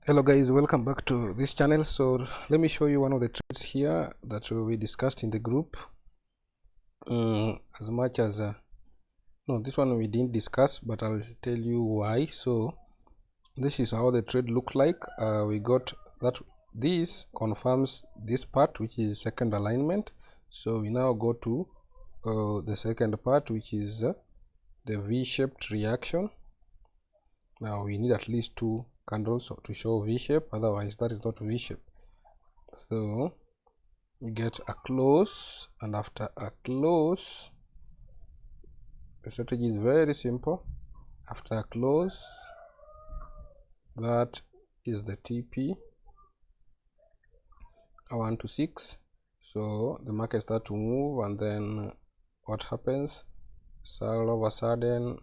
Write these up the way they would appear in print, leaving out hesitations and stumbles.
Hello guys, welcome back to this channel. So let me show you one of the trades here that we discussed in the group. As much as no, this one we didn't discuss, but I'll tell you why. So this is how the trade looked like. We got that this confirms this part, which is second alignment. So we now go to the second part, which is the V-shaped reaction. Now we need at least two candles to show V-shape, otherwise that is not V-shape. So you get a close, and after a close, the strategy is very simple. After a close, that is the TP 1 to 6. So the market starts to move, and then what happens? So all of a sudden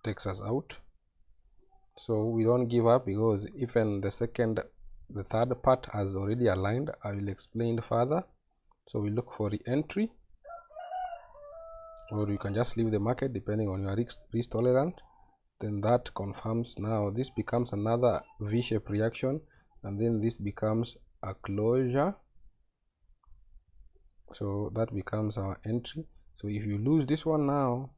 takes us out. So we don't give up, because even the third part has already aligned. I will explain further. So we look for the entry, or you can just leave the market depending on your risk tolerance. Then that confirms. Now this becomes another V-shaped reaction, and then this becomes a closure. So that becomes our entry. So if you lose this one now,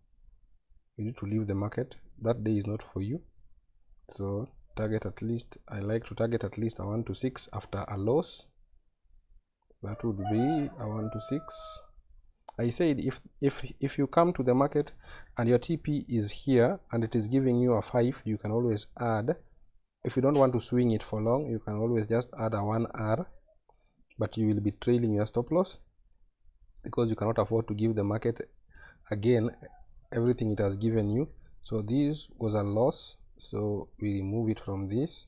you need to leave the market. That day is not for you. So target at least, I like to target at least a 1 to 6 after a loss. That would be a 1 to 6. I said if you come to the market and your TP is here and it is giving you a 5, you can always add. If you don't want to swing it for long, you can always just add a 1R, but you will be trailing your stop loss, because you cannot afford to give the market again everything it has given you. So this was a loss, so we remove it from this,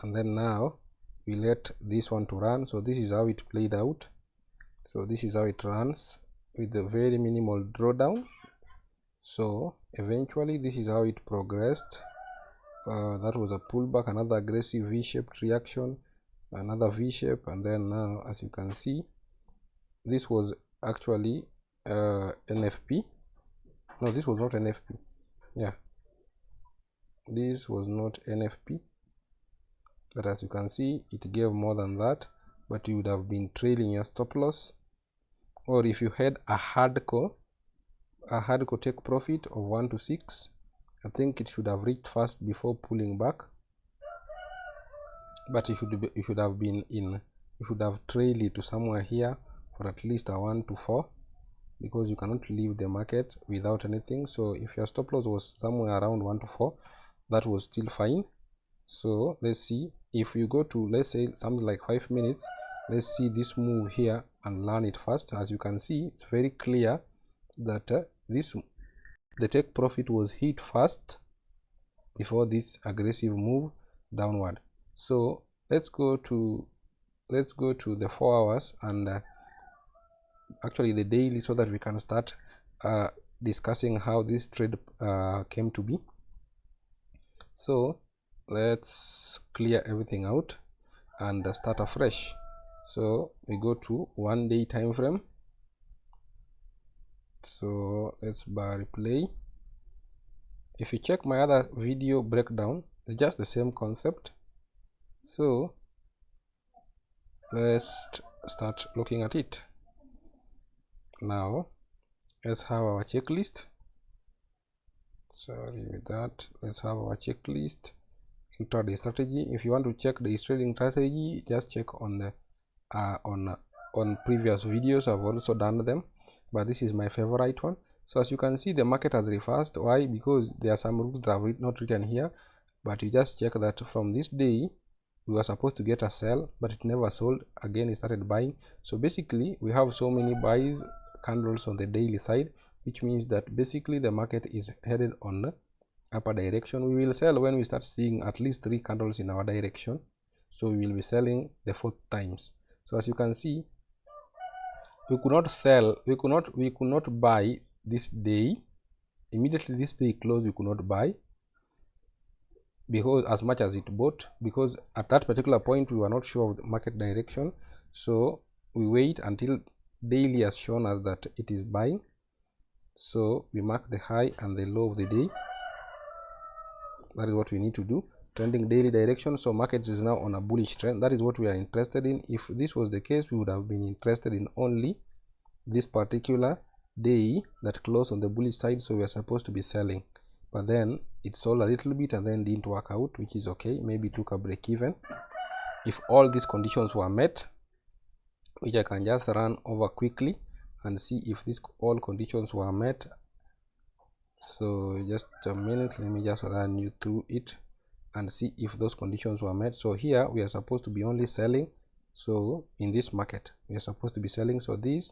and then now we let this one to run. So this is how it played out. So this is how it runs, with a very minimal drawdown. So eventually this is how it progressed. That was a pullback, another aggressive V-shaped reaction, another V-shape, and then now, as you can see, this was actually NFP. No, this was not NFP. Yeah, this was not NFP, but as you can see, it gave more than that, but you would have been trailing your stop loss. Or if you had a hardcore take profit of 1 to 6, I think it should have reached first before pulling back, but you should have trailed it to somewhere here for at least a 1 to 4, because you cannot leave the market without anything. So if your stop loss was somewhere around 1 to 4, that was still fine. So let's see, if you go to, let's say, something like 5 minutes, let's see this move here and learn it first. As you can see, it's very clear that the take profit was hit first before this aggressive move downward. So let's go to the 4 hours and actually the daily, so that we can start discussing how this trade came to be. So let's clear everything out and start afresh. So we go to 1 day time frame. So let's bar replay. If you check my other video breakdown, it's just the same concept. So let's start looking at it. Now let's have our checklist. Sorry with that. Let's have our checklist. Intraday strategy. If you want to check the trading strategy, just check on the on previous videos. I've also done them, but this is my favorite one. So as you can see, the market has reversed. Why? Because there are some rules that are not written here, but you just check that from this day we were supposed to get a sell, but it never sold. Again, it started buying. So basically we have so many buys candles on the daily side, which means that basically the market is headed on the upper direction. We will sell when we start seeing at least 3 candles in our direction. So we will be selling the 4th times. So as you can see, we could not sell, we could not buy this day. Immediately this day closed, we could not buy, because as much as it bought, because at that particular point we were not sure of the market direction. So we wait until daily has shown us that it is buying. So we mark the high and the low of the day. That is what we need to do. trending daily direction. So market is now on a bullish trend. That is what we are interested in. If this was the case, we would have been interested in only this particular day that closed on the bullish side, so we are supposed to be selling, but then it sold a little bit and then didn't work out, which is okay. Maybe took a break even. If all these conditions were met, which I can just run over quickly and see if these all conditions were met. So just a minute, let me just run you through it and see if those conditions were met. So here we are supposed to be only selling. So in this market we are supposed to be selling. So this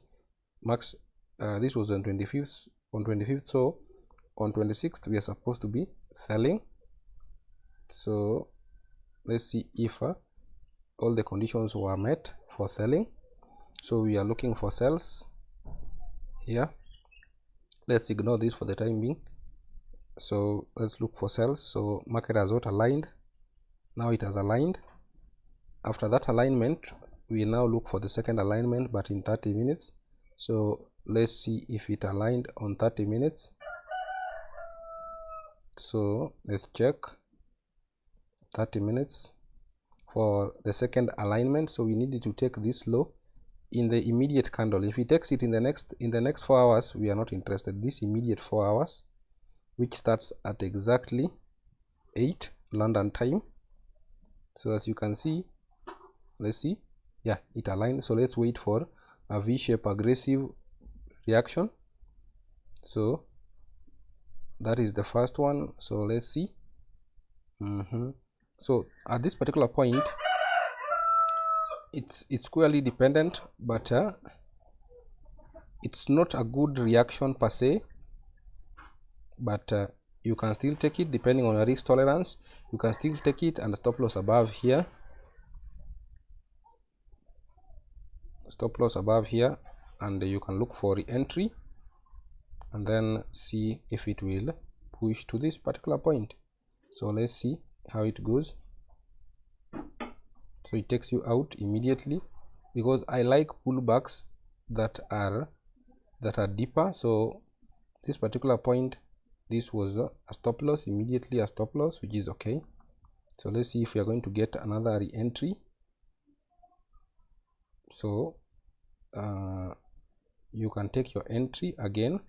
max this was on 25th, so on 26th we are supposed to be selling. So let's see if all the conditions were met for selling. So we are looking for sales here. Let's ignore this for the time being. So let's look for sales. So market has not aligned. Now it has aligned. After that alignment, we now look for the second alignment, but in 30 minutes. So let's see if it aligned on 30 minutes. So let's check 30 minutes for the second alignment. So we needed to take this low in the immediate candle. If it takes it in the next 4 hours, we are not interested. This immediate 4 hours, which starts at exactly 8 London time. So as you can see, let's see, yeah, it aligned. So let's wait for a V-shape aggressive reaction. So that is the first one. So let's see. So at this particular point, it's squarely dependent, but it's not a good reaction per se, but you can still take it depending on your risk tolerance. You can still take it, and stop loss above here, stop loss above here, and you can look for re-entry and then see if it will push to this particular point. So let's see how it goes. So it takes you out immediately, because I like pullbacks that are deeper. So this particular point, this was a stop loss, immediately a stop loss, which is okay. So let's see if we are going to get another re-entry. So you can take your entry again.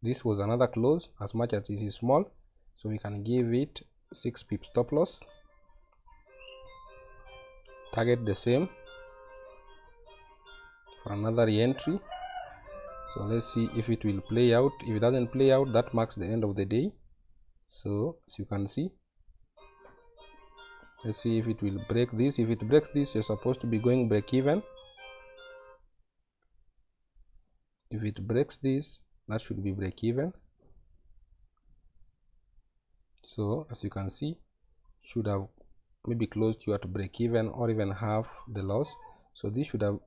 This was another close, as much as it is small, so we can give it 6 pip stop loss. Target the same for another re-entry. So let's see if it will play out. If it doesn't play out, that marks the end of the day. So as you can see, let's see if it will break this. If it breaks this, you're supposed to be going break even. If it breaks this, that should be break even. So as you can see, should have maybe closed you at break even or even half the loss. So this should have,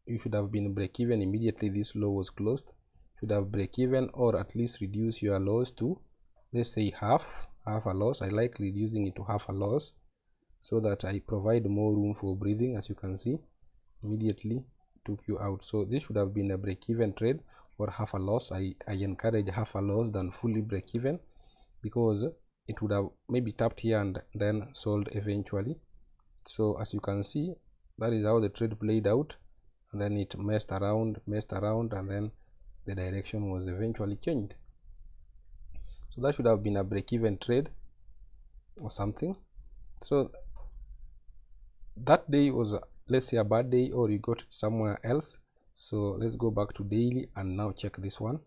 you should have been break even immediately this low was closed. Should have break even, or at least reduce your loss to, let's say, half a loss. I like reducing it to half a loss so that I provide more room for breathing. As you can see, immediately took you out. So this should have been a break even trade or half a loss. I encourage half a loss than fully break even, because it would have maybe tapped here and then sold eventually. So as you can see, that is how the trade played out, and then it messed around, and then the direction was eventually changed. So that should have been a break-even trade or something. So that day was, let's say, a bad day, or you got it somewhere else. So let's go back to daily and now check this one.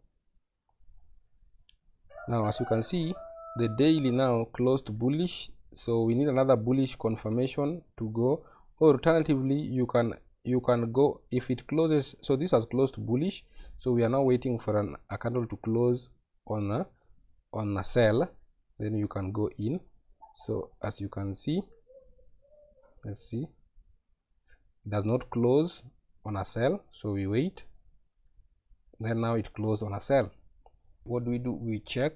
Now as you can see, the daily now closed bullish, so we need another bullish confirmation to go, or alternatively you can go if it closes. So this has closed bullish, so we are now waiting for a candle to close on a sell, then you can go in. So as you can see, let's see, it does not close on a sell, so we wait. Then now it closed on a sell. What do? We check.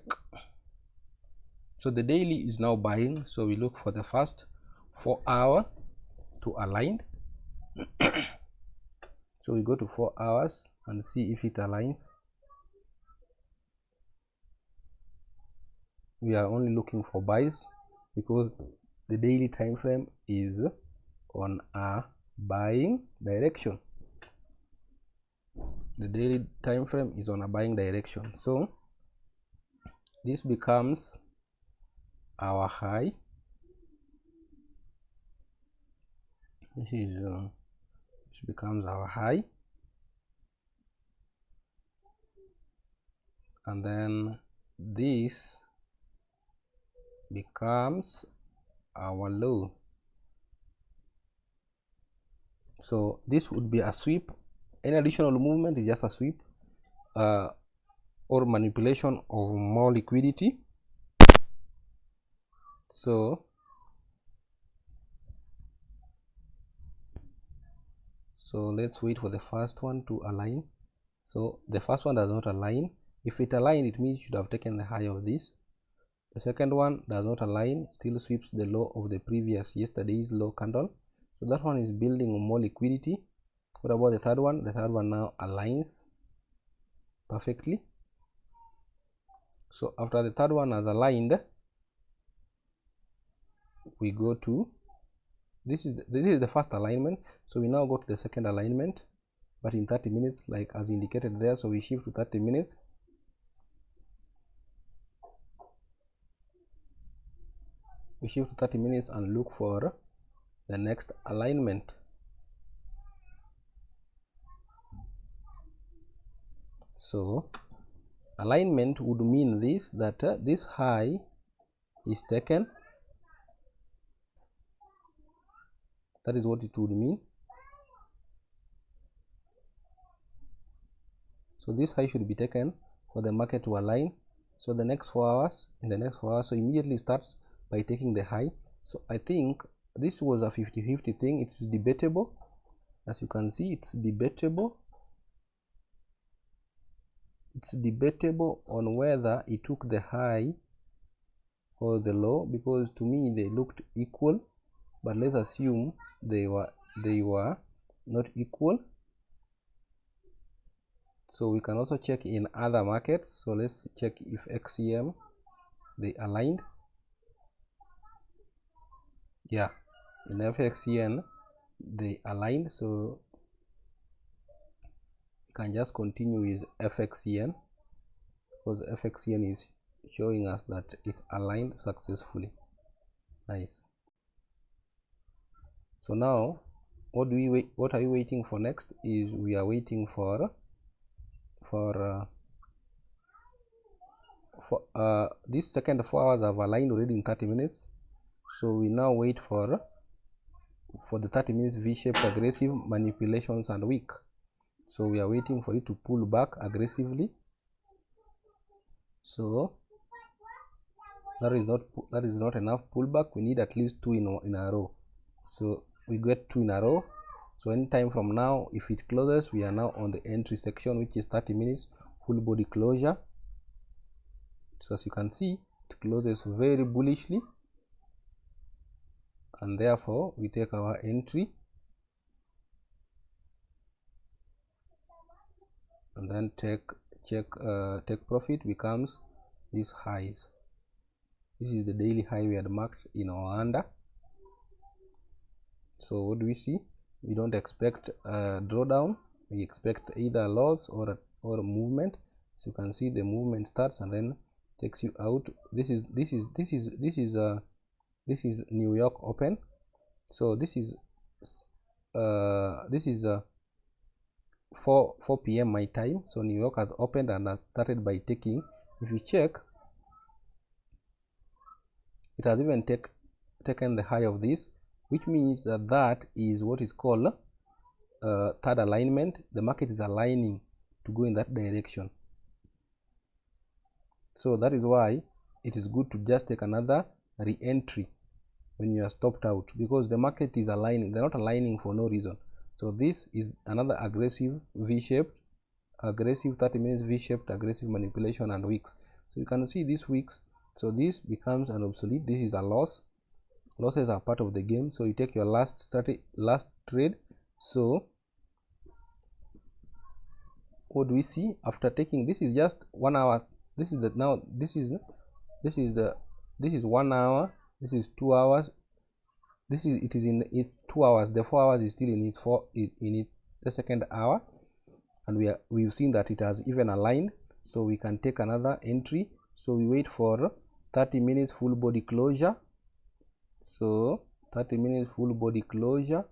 So the daily is now buying, so we look for the first 4 hour to align. So we go to 4 hours and see if it aligns. We are only looking for buys. because the daily time frame is on a buying direction. The daily time frame is on a buying direction, so this becomes our high. This becomes our high, and then this becomes our low. So this would be a sweep. Any additional movement is just a sweep or manipulation of more liquidity. So let's wait for the first one to align. So the first one does not align. If it aligned, it means you should have taken the high of this. The second one does not align, still sweeps the low of the previous yesterday's low candle. So that one is building more liquidity. What about the third one? The third one now aligns perfectly. So after the third one has aligned, we go to this is the first alignment. So we now go to the second alignment, but in 30 minutes, like as indicated there. So we shift to 30 minutes. We shift to 30 minutes and look for the next alignment. So alignment would mean this, that this high is taken. That is what it would mean. So this high should be taken for the market to align. So the next 4 hours, in the next 4 hours, so immediately starts by taking the high. So I think this was a 50-50 thing. It's debatable. As you can see, it's debatable. It's debatable on whether it took the high or the low, because to me they looked equal, but let's assume they were not equal. So we can also check in other markets. So let's check if XCM they aligned. Yeah, in FXCN they aligned, so you can just continue with FXCN because FXCN is showing us that it aligned successfully. Nice. So now what are we waiting for next? Is we are waiting for this second 4 hours have aligned already in 30 minutes. So we now wait for the 30 minutes V-shaped aggressive manipulations and weak. So we are waiting for it to pull back aggressively. So that is not enough pullback. We need at least 2 in a row. So we get 2 in a row. So anytime from now, if it closes, we are now on the entry section, which is 30 minutes full body closure. So as you can see, it closes very bullishly, and therefore we take our entry and then take profit becomes these highs. This is the daily high we had marked in our under. So what do we see? We don't expect a drawdown. We expect either a loss or a movement. So you can see the movement starts and then takes you out. This is New York open. So this is 4 p.m. my time. So New York has opened and has started by taking. If you check, it has even taken the high of this, which means that is what is called third alignment. The market is aligning to go in that direction. So that is why it is good to just take another re-entry when you are stopped out, because the market is aligning. They're not aligning for no reason. So this is another aggressive V-shaped, aggressive 30 minutes V-shaped aggressive manipulation and wicks. So you can see these wicks. So this becomes an obsolete. This is a loss. Losses are part of the game. So you take your last trade. So what do we see after taking? This is just 1 hour. This is 1 hour This is 2 hours. It is in its 2 hours. The 4 hours is still in its the second hour, and we've seen that it has even aligned, so we can take another entry. So we wait for 30 minutes full body closure. So 30 minutes full body closure,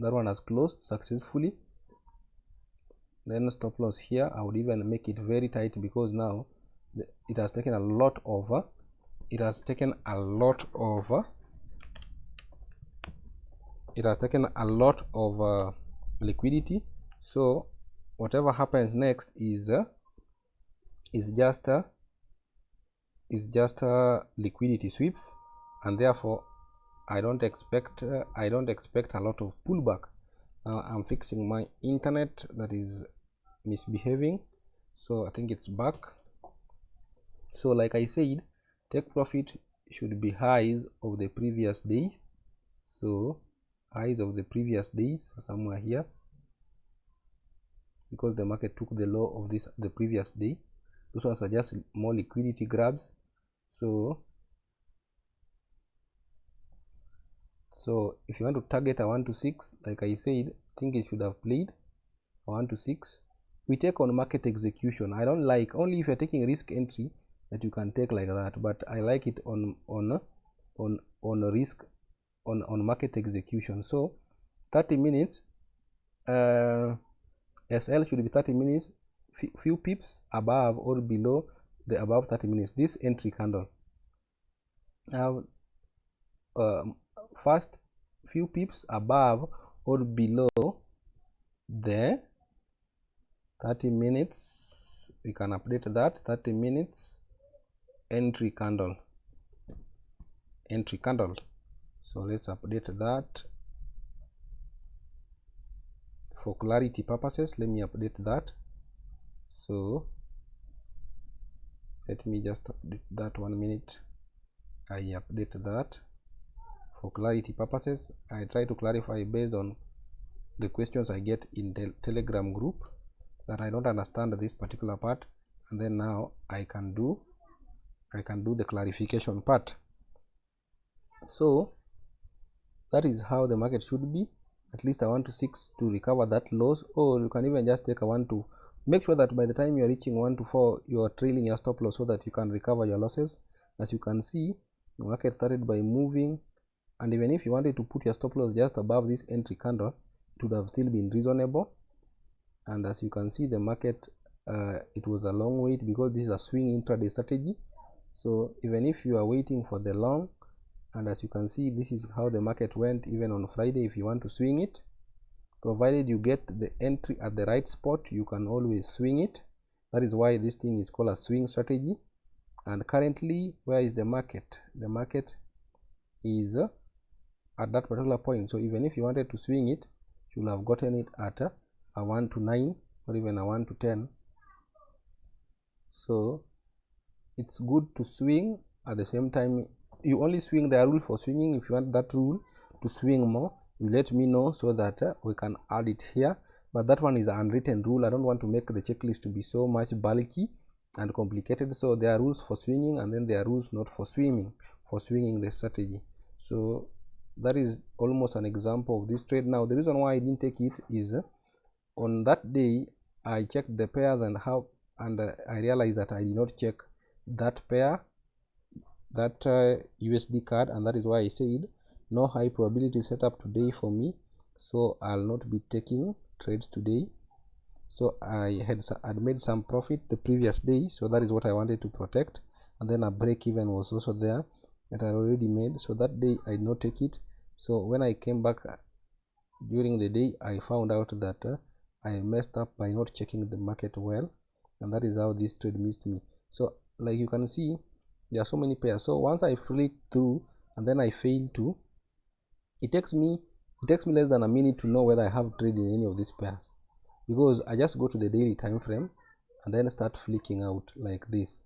that one has closed successfully. Then stop loss here, I would even make it very tight, because now it has taken a lot of liquidity. So whatever happens next is just liquidity sweeps, and therefore I don't expect a lot of pullback. Now I'm fixing my internet that is misbehaving, so I think it's back. So like I said, take profit should be highs of the previous days. So highs of the previous days somewhere here, because the market took the low of the previous day. Those ones are just more liquidity grabs. So if you want to target a 1 to 6, like I said, I think it should have played 1 to 6. We take on market execution. I don't like, only if you're taking risk entry that you can take like that, but I like it on risk on market execution. So 30 minutes SL should be 30 minutes, few pips above or below the above 30 minutes. This entry candle, now first few pips above or below the 30 minutes, we can update that 30 minutes entry candle. So let's update that for clarity purposes. Let me update that. So let me just update that 1 minute. I update that for clarity purposes. I try to clarify based on the questions I get in the Telegram group, that I don't understand this particular part, and then now I can do the clarification part. So that is how the market should be. At least a 1 to 6 to recover that loss, or you can even just take a 1 to, make sure that by the time you are reaching 1 to 4 you are trailing your stop loss so that you can recover your losses. As you can see, the market started by moving, and even if you wanted to put your stop loss just above this entry candle, it would have still been reasonable. And as you can see, the market it was a long wait, because this is a swing intraday strategy. So even if you are waiting for the long, and as you can see, this is how the market went even on Friday. If you want to swing it, provided you get the entry at the right spot, you can always swing it. That is why this thing is called a swing strategy. And currently, where is the market? The market is at that particular point. So even if you wanted to swing it, you will have gotten it at a 1 to 9 or even a 1 to 10. So it's good to swing. At the same time, you only swing the rule for swinging. If you want that rule to swing more, you let me know so that we can add it here. But that one is an unwritten rule. I don't want to make the checklist to be so much bulky and complicated. So there are rules for swinging, and then there are rules not for swinging the strategy. So that is almost an example of this trade. Now the reason why I didn't take it is on that day I checked the pairs and I realized that I did not check that pair, that Usdcad, and that is why I said no high probability setup today for me, so I'll not be taking trades today. So I had made some profit the previous day, so that is what I wanted to protect, and then a break even was also there that I already made, so that day I did not take it. So when I came back during the day, I found out that I messed up by not checking the market well, and that is how this trade missed me. So like you can see, there are so many pairs. So once I flick through and then I fail to, it takes me less than a minute to know whether I have trade in any of these pairs, because I just go to the daily time frame and then start flicking out like this,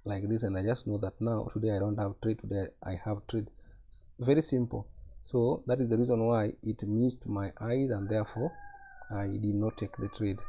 and I just know that now today I don't have trade, today I have trade. Very simple. So that is the reason why it missed my eyes, and therefore I did not take the trade.